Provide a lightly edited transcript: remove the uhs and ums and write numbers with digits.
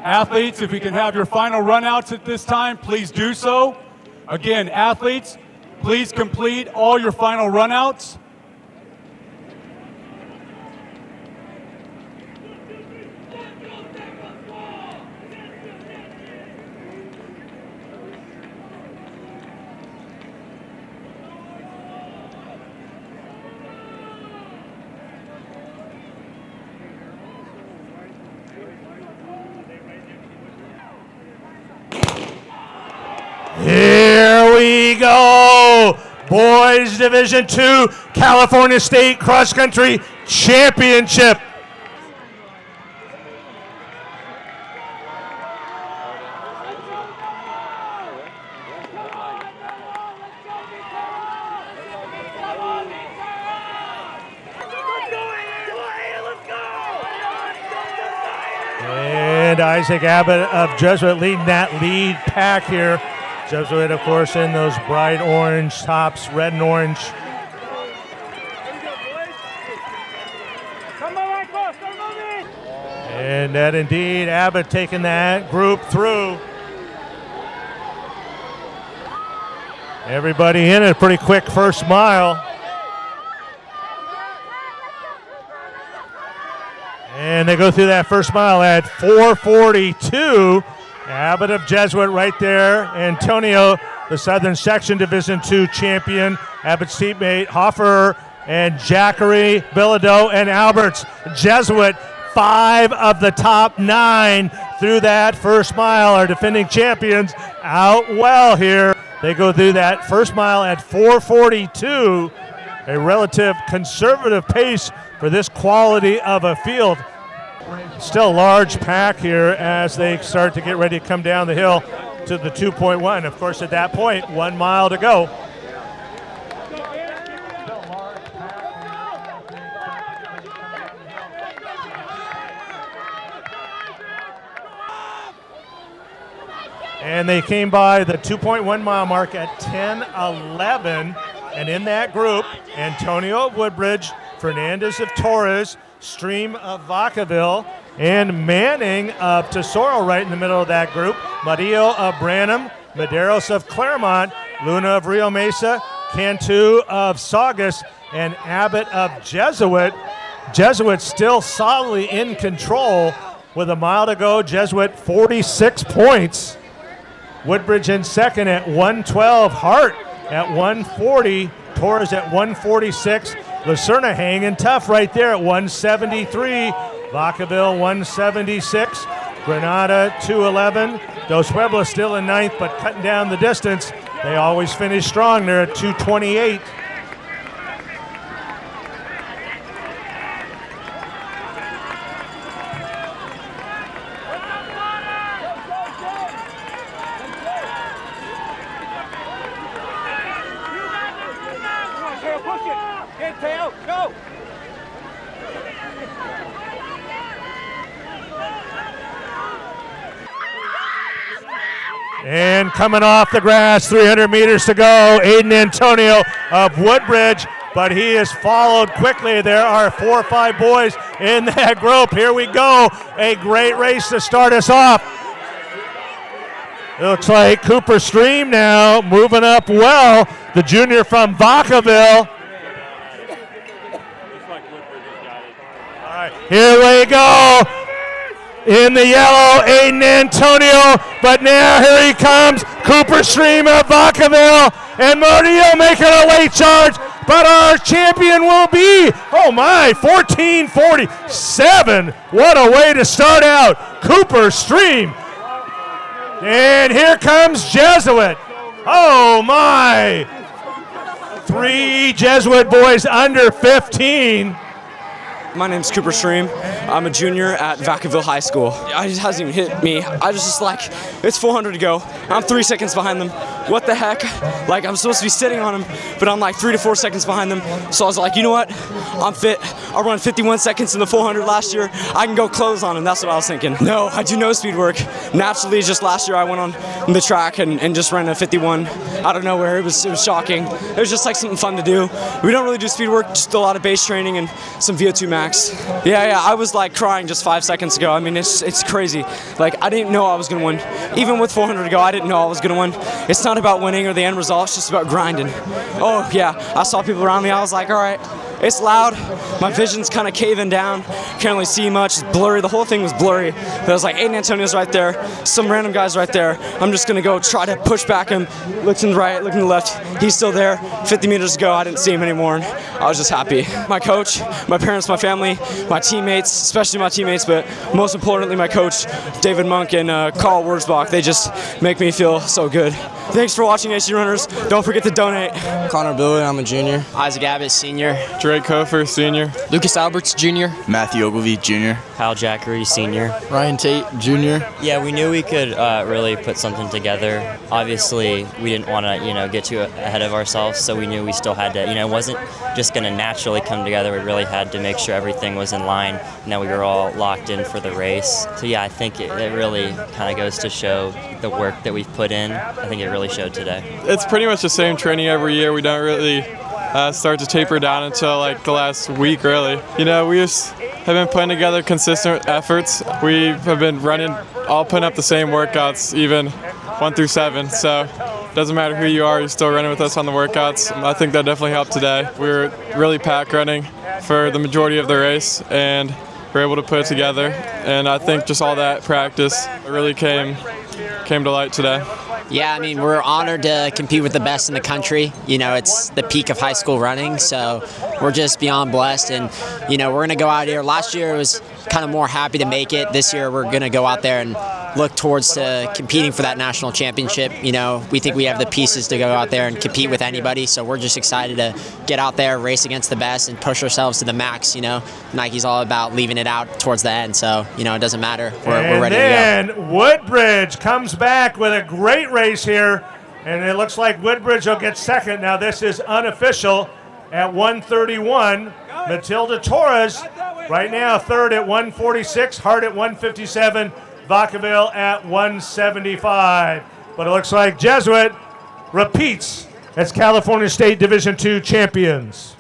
Athletes, if we can have your final runouts at this time, please do so. Again, athletes, please complete all your final runouts. Here we go. Boys Division II California State Cross Country Championship. And Isaac Abbott of Jesuit leading that lead pack here. Jesuit, of course, in those bright orange tops, red and orange. And that indeed, Abbott taking that group through. Everybody in a pretty quick first mile. And they go through that first mile at 4:42. Abbott of Jesuit right there. Antonio, the Southern Section Division II champion. Abbott's teammate, Hoffer and Jackery, Bilodeau, and Alberts. Jesuit, 5 of the top 9 through that first mile. Our defending champions out well here. They go through that first mile at 4:42. A relative conservative pace for this quality of a field. Still a large pack here as they start to get ready to come down the hill to the 2.1. Of course, at that point, 1 mile to go. And they came by the 2.1 mile mark at 10:11. And in that group, Antonio of Woodbridge, Fernandez of Torres, Stream of Vacaville, and Manning of Tesoro right in the middle of that group. Murillo of Branham, Mideiros of Claremont, Luna of Rio Mesa, Cantu of Saugus, and Abbott of Jesuit. Jesuit still solidly in control with a mile to go. Jesuit 46 points. Woodbridge in second at 112. Hart at 140. Torres at 146. Lucerna hanging tough right there at 173. Vacaville 176. Granada 211. Dos Pueblos still in ninth, but cutting down the distance. They always finish strong. They're at 228. And coming off the grass, 300 meters to go, Aidan Antonio of Woodbridge, but he is followed quickly. There are 4 or 5 boys in that group. Here we go, a great race to start us off. It looks like Cooper Stream now moving up well, the junior from Vacaville. All right, here we go. In the yellow, Aidan Antonio, but now here he comes, Cooper Stream of Vacaville, and Murillo making a late charge, but our champion will be, oh my, 14:47. What a way to start out, Cooper Stream. And here comes Jesuit. Oh my, 3 Jesuit boys under 15. My name's Cooper Stream. I'm a junior at Vacaville High School. It hasn't even hit me. I just like, it's 400 to go. I'm 3 seconds behind them. what the heck? Like, I'm supposed to be sitting on him, but I'm like 3 to 4 seconds behind them. So I was like, you know what? I'm fit. I run 51 seconds in the 400 last year. I can go close on him. That's what I was thinking. No, I do no speed work. Naturally, just last year I went on the track and just ran a 51 out of nowhere. It was shocking. It was just like something fun to do. We don't really do speed work, just a lot of base training and some VO2 max. Yeah, I was like crying just 5 seconds ago. I mean, it's crazy. Like, I didn't know I was going to win. Even with 400 to go, I didn't know I was going to win. It's not about winning or the end result. It's just about grinding. Oh, yeah. I saw people around me. I was like, all right. It's loud. My vision's kind of caving down. Can't really see much. It's blurry. The whole thing was blurry. There was like Aidan Antonio's right there. Some random guys right there. I'm just going to go try to push back him. Look to the right, look to the left. He's still there. 50 meters to go. I didn't see him anymore. And I was just happy. My coach, my parents, my family, my teammates, especially my teammates, but most importantly, my coach, David Monk and Carl Wurzbach. They just make me feel so good. Thanks for watching, AC Runners. Don't forget to donate. Connor Billy, I'm a junior. Isaac Abbott, senior. Drake Hofer, senior. Lucas Alberts, junior. Matthew Ogilvy, junior. Kyle Jackery, senior. Ryan Tate, junior. Yeah, we knew we could really put something together. Obviously, we didn't want to, get too ahead of ourselves, so we knew we still had to, it wasn't just going to naturally come together. We really had to make sure everything was in line and that we were all locked in for the race. So yeah, I think it really kind of goes to show the work that we've put in. I think it really showed today. It's pretty much the same training every year. We don't really start to taper down until like the last week, really. We just have been putting together consistent efforts. We have been all putting up the same workouts, even 1 through 7. So it doesn't matter who you are, you're still running with us on the workouts. I think that definitely helped today. We were really pack running for the majority of the race, and we're able to put it together. And I think just all that practice really came to light today. Yeah, I mean, we're honored to compete with the best in the country. It's the peak of high school running, so we're just beyond blessed. And, we're going to go out here. Last year it was kind of more happy to make it. This year we're going to go out there and look towards to competing for that national championship. We think we have the pieces to go out there and compete with anybody, so we're just excited to get out there, race against the best, and push ourselves to the max. Nike's all about leaving it out towards the end, so, it doesn't matter. We're ready to go. And Woodbridge comes back with a great race here, and it looks like Woodbridge will get second. Now this is unofficial at 131. Matilda Torres right now third at 146, Hart at 157, Vacaville at 175. But it looks like Jesuit repeats as California State Division II champions.